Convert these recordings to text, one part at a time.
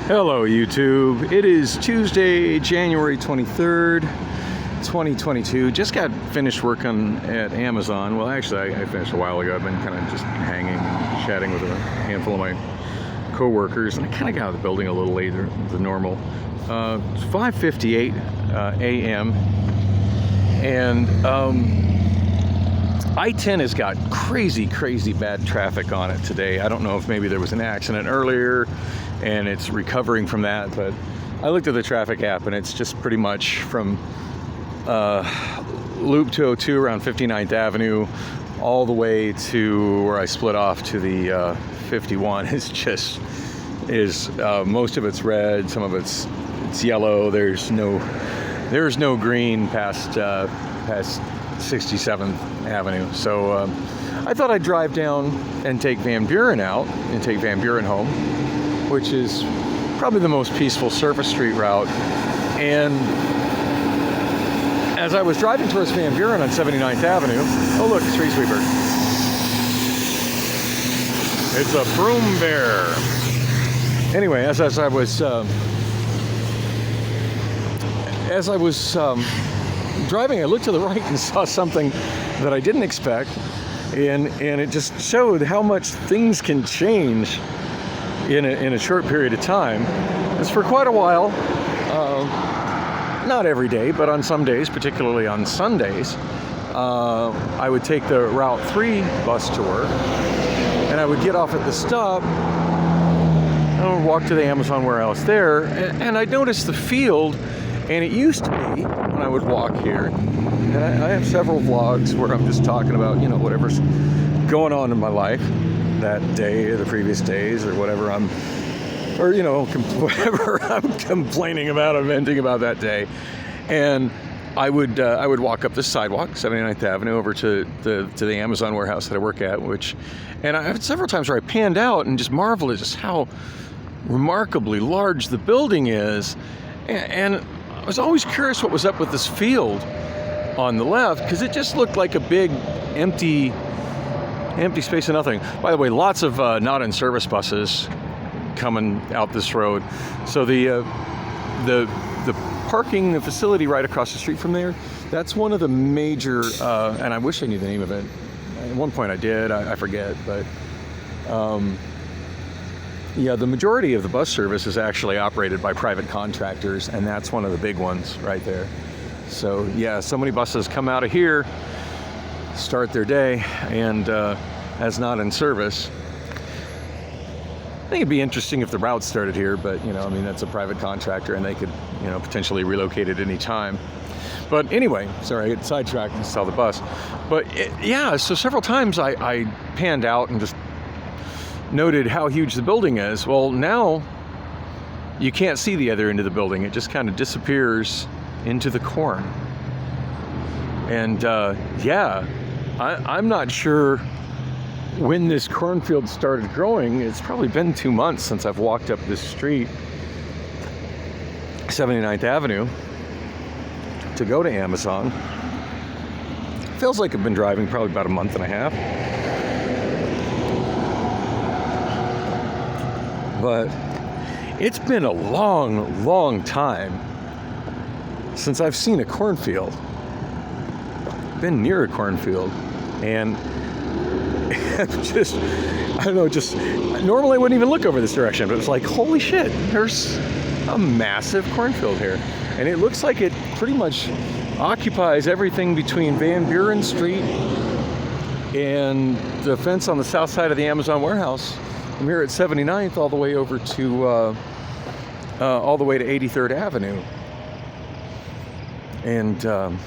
Hello YouTube, it is Tuesday, January 23rd, 2022. Just got finished working at Amazon. Well, actually I finished a while ago. I've been kind of just hanging, chatting with a handful of my co-workers, and I kind of got out of the building a little later than normal. It's 5:58 a.m. and I-10 has got crazy bad traffic on it today. I don't know if maybe there was an accident earlier and it's recovering from that, but I looked at the traffic app and it's just pretty much from Loop 202 around 59th Avenue all the way to where I split off to the 51. Most of it's red, some of it's yellow. There's no green past 67th Avenue. So I thought I'd drive down and take Van Buren out and take Van Buren home, which is probably the most peaceful surface street route. And as I was driving towards Van Buren on 79th Avenue, oh look, street sweeper. It's a broom bear. Anyway, as I was driving, I looked to the right and saw something that I didn't expect, and it just showed how much things can change in a short period of time. It's for quite a while, not every day, but on some days, particularly on Sundays, I would take the Route 3 bus to work, and I would get off at the stop, and I would walk to the Amazon warehouse there, and I'd notice the field. And it used to be, when I would walk here, and I have several vlogs where I'm just talking about, whatever's going on in my life that day or the previous days or whatever whatever I'm complaining about or venting about that day. And I would walk up this sidewalk, 79th Avenue, over to the Amazon warehouse that I work at, and I had several times where I panned out and just marveled at just how remarkably large the building is. And I was always curious what was up with this field on the left, because it just looked like a big empty space of nothing. By the way, lots of not in service buses coming out this road. So the parking, the facility right across the street from there, that's one of the major, and I wish I knew the name of it. At one point I did, I forget, but yeah, the majority of the bus service is actually operated by private contractors, and that's one of the big ones right there. So yeah, so many buses come out of here, start their day, and as not in service. I think it'd be interesting if the route started here, but that's a private contractor, and they could potentially relocate at any time. But anyway, sorry, I get sidetracked and saw the bus. But so several times I panned out and just noted how huge the building is. Well, now you can't see the other end of the building. It just kind of disappears into the corn. And I'm not sure when this cornfield started growing. It's probably been 2 months since I've walked up this street, 79th Avenue, to go to Amazon. Feels like I've been driving probably about a month and a half. But it's been a long time since I've seen a cornfield. Been near a cornfield, and normally I wouldn't even look over this direction, but it's like, holy shit, there's a massive cornfield here. And it looks like it pretty much occupies everything between Van Buren Street and the fence on the south side of the Amazon warehouse. From here at 79th all the way over to all the way to 83rd Avenue, and kind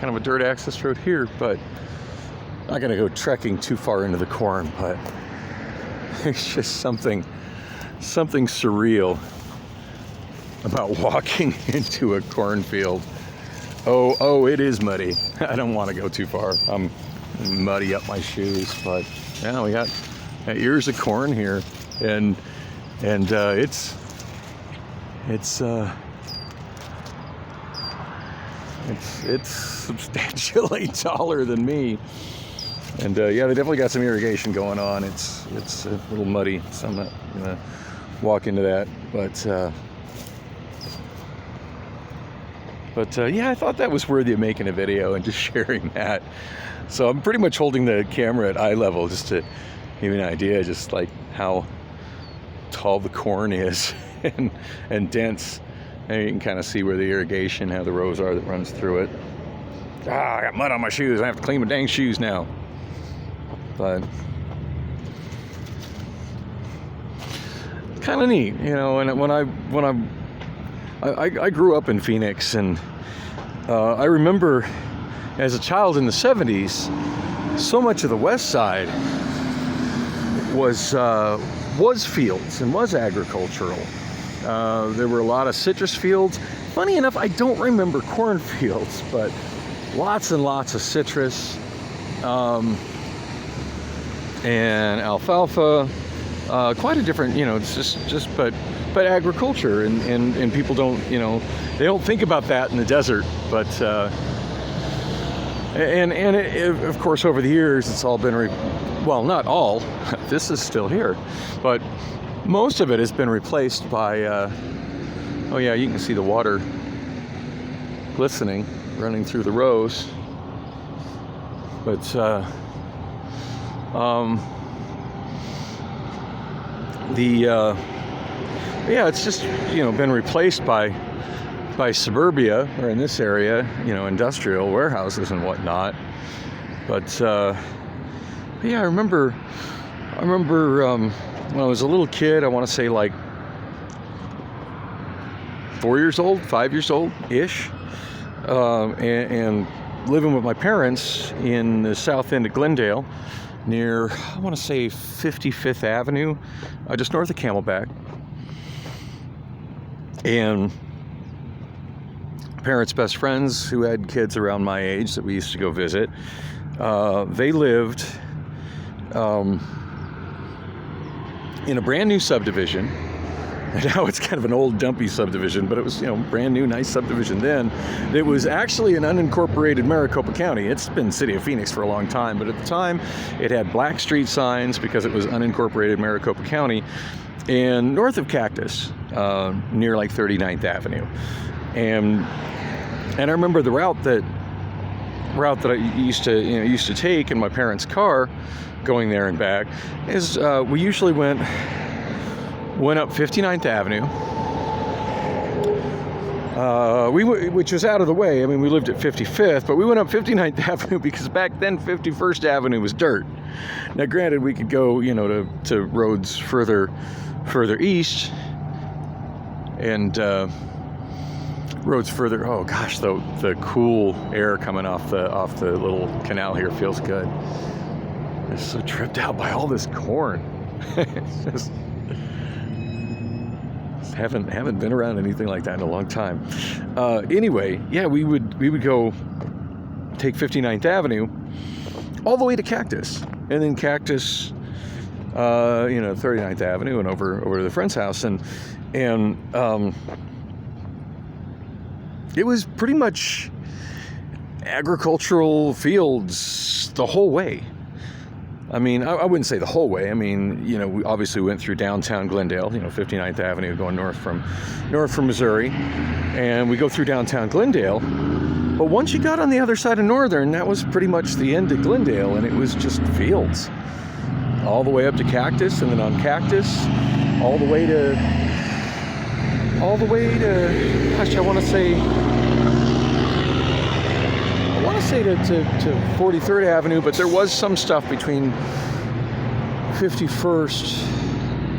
of a dirt access road here, but I'm not gonna go trekking too far into the corn. But it's just something surreal about walking into a cornfield. Oh, it is muddy. I don't want to go too far. I'm muddy up my shoes, but yeah, we got ears of corn here, and it's substantially taller than me, and they definitely got some irrigation going on. It's a little muddy, so I'm not gonna walk into that. But yeah, I thought that was worthy of making a video and just sharing that. So I'm pretty much holding the camera at eye level just to give you an idea, just like how tall the corn is and dense. And you can kind of see where the irrigation, how the rows are that runs through it. I got mud on my shoes. I have to clean my dang shoes now. But kind of neat, you know. And when I grew up in Phoenix, and I remember as a child in the 70s, so much of the west side was fields and was agricultural. There were a lot of citrus fields. Funny enough, I don't remember cornfields, but lots and lots of citrus and alfalfa. Quite a different, you know, it's just but agriculture, and people don't, you know, they don't think about that in the desert, but of course over the years it's all been well, not all, this is still here, but most of it has been replaced by oh yeah, you can see the water glistening running through the rows, but yeah, it's just, you know, been replaced by suburbia, or in this area, you know, industrial warehouses and whatnot. But yeah, I remember when I was a little kid, I want to say like 5 years old ish, and living with my parents in the south end of Glendale, near, I want to say 55th Avenue, just north of Camelback. And parents' best friends who had kids around my age that we used to go visit, they lived in a brand new subdivision. And now it's kind of an old dumpy subdivision, but it was, you know, brand new, nice subdivision then. It was actually an unincorporated Maricopa County. It's been City of Phoenix for a long time, but at the time it had black street signs because it was unincorporated Maricopa County, and north of Cactus, near like 39th Avenue. And I remember the route that I used to take in my parents' car going there and back is we usually went up 59th Avenue, which was out of the way. I mean, we lived at 55th, but we went up 59th Avenue because back then 51st Avenue was dirt. Now, granted, we could go, you know, to roads further east, and roads further. Oh gosh, the cool air coming off the little canal here feels good. I'm so tripped out by all this corn. It's just haven't been around anything like that in a long time. Anyway, yeah, we would go take 59th Avenue all the way to Cactus, and then Cactus, 39th Avenue, and over to the friend's house, and it was pretty much agricultural fields the whole way. I mean, I wouldn't say the whole way. I mean, you know, we obviously went through downtown Glendale, 59th Avenue, going north from Missouri, and we go through downtown Glendale. But once you got on the other side of Northern, that was pretty much the end of Glendale, and it was just fields, all the way up to Cactus, and then on Cactus, all the way to, gosh, I want to say to 43rd Avenue, but there was some stuff between 51st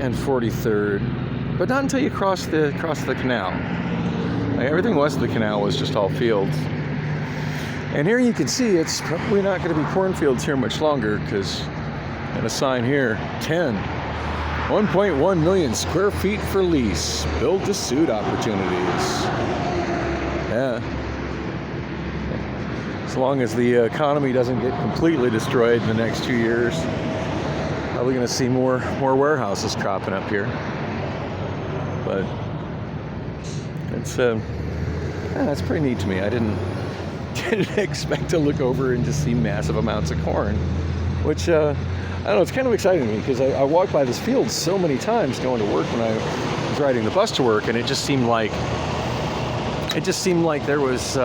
and 43rd, but not until you cross the canal. Like, everything west of the canal was just all fields. And here you can see it's probably not going to be cornfields here much longer, because got a sign here, 1.1 million square feet for lease, build to suit opportunities. Yeah. As long as the economy doesn't get completely destroyed in the next 2 years, probably going to see more warehouses cropping up here. But it's that's pretty neat to me. I didn't expect to look over and just see massive amounts of corn, which I don't know, it's kind of exciting to me because I walked by this field so many times going to work when I was riding the bus to work, and it just seemed like there was